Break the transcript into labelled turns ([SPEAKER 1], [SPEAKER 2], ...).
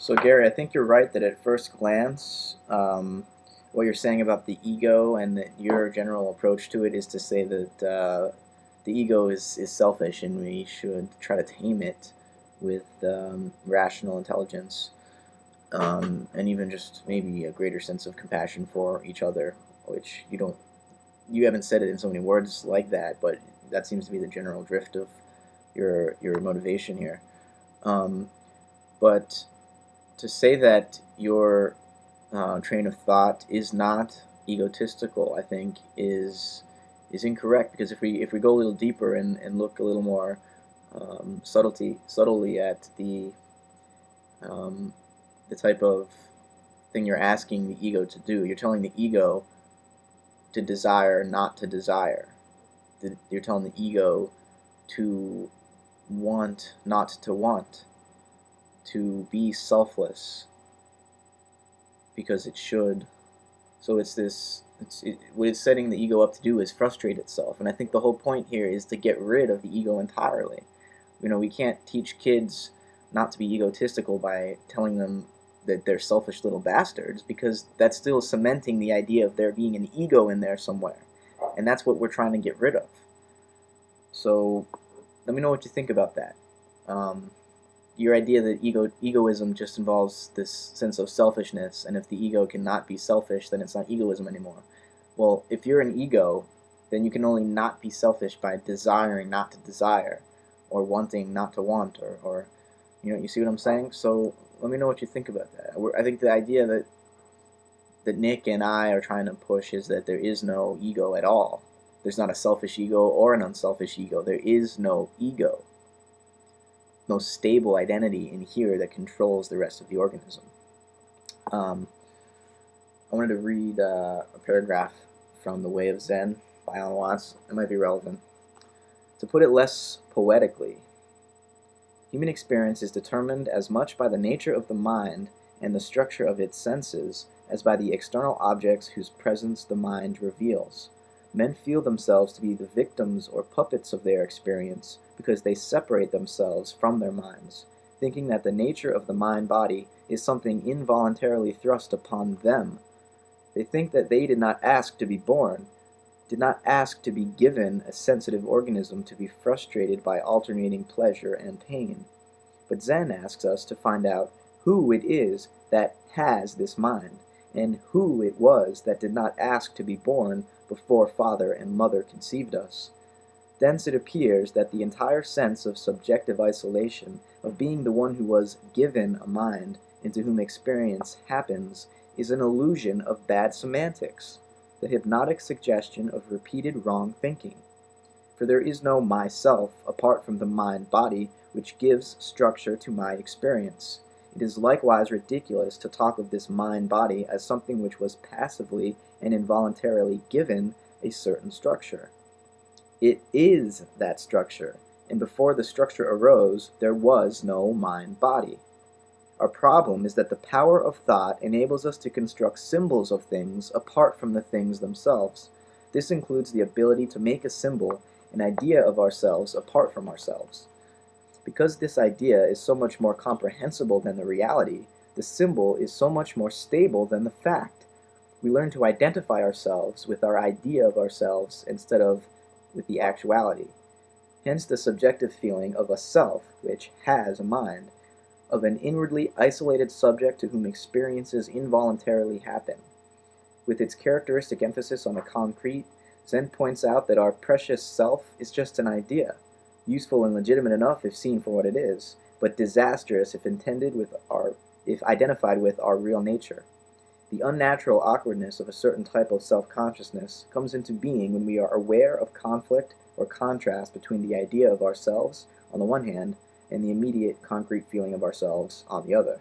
[SPEAKER 1] So Gary, I think you're right that at first glance, what you're saying about the ego and that your general approach to it is to say that the ego is selfish and we should try to tame it with rational intelligence and even just maybe a greater sense of compassion for each other, which you haven't said it in so many words like that, but that seems to be the general drift of your motivation here. Um, but to say that your train of thought is not egotistical, I think, is incorrect because if we go a little deeper and look a little more subtly at um, the type of thing you're asking the ego to do, you're telling the ego to desire, not to desire. You're telling the ego to want, not to want, to be selfless because it should. So what it's setting the ego up to do is frustrate itself. And I think the whole point here is to get rid of the ego entirely. We can't teach kids not to be egotistical by telling them that they're selfish little bastards, because that's still cementing the idea of there being an ego in there somewhere. And that's what we're trying to get rid of. So let me know what you think about that. Um, your idea that egoism just involves this sense of selfishness, and if the ego cannot be selfish, then it's not egoism anymore. Well, if you're an ego, then you can only not be selfish by desiring not to desire, or wanting not to want, or you see what I'm saying? So let me know what you think about that. I think the idea that Nick and I are trying to push is that there is no ego at all. There's not a selfish ego or an unselfish ego. There is no ego, no stable identity in here that controls the rest of the organism. Um, I wanted to read a paragraph from The Way of Zen by Alan Watts. It might be relevant. To put it less poetically, human experience is determined as much by the nature of the mind and the structure of its senses as by the external objects whose presence the mind reveals. Men feel themselves to be the victims or puppets of their experience because they separate themselves from their minds, thinking that the nature of the mind-body is something involuntarily thrust upon them. They think that they did not ask to be born, did not ask to be given a sensitive organism to be frustrated by alternating pleasure and pain. But Zen asks us to find out who it is that has this mind, and who it was that did not ask to be born before father and mother conceived us. Thence it appears that the entire sense of subjective isolation, of being the one who was given a mind into whom experience happens, is an illusion of bad semantics, the hypnotic suggestion of repeated wrong thinking. For there is no myself apart from the mind-body which gives structure to my experience. It is likewise ridiculous to talk of this mind-body as something which was passively and involuntarily given a certain structure. It is that structure, and before the structure arose, there was no mind-body. Our problem is that the power of thought enables us to construct symbols of things apart from the things themselves. This includes the ability to make a symbol an idea of ourselves apart from ourselves. Because this idea is so much more comprehensible than the reality, the symbol is so much more stable than the fact. We learn to identify ourselves with our idea of ourselves instead of with the actuality. Hence the subjective feeling of a self which has a mind, of an inwardly isolated subject to whom experiences involuntarily happen. With its characteristic emphasis on the concrete, Zen points out that our precious self is just an idea, useful and legitimate enough if seen for what it is, but disastrous if identified with our real nature. The unnatural awkwardness of a certain type of self-consciousness comes into being when we are aware of conflict or contrast between the idea of ourselves on the one hand and the immediate concrete feeling of ourselves on the other.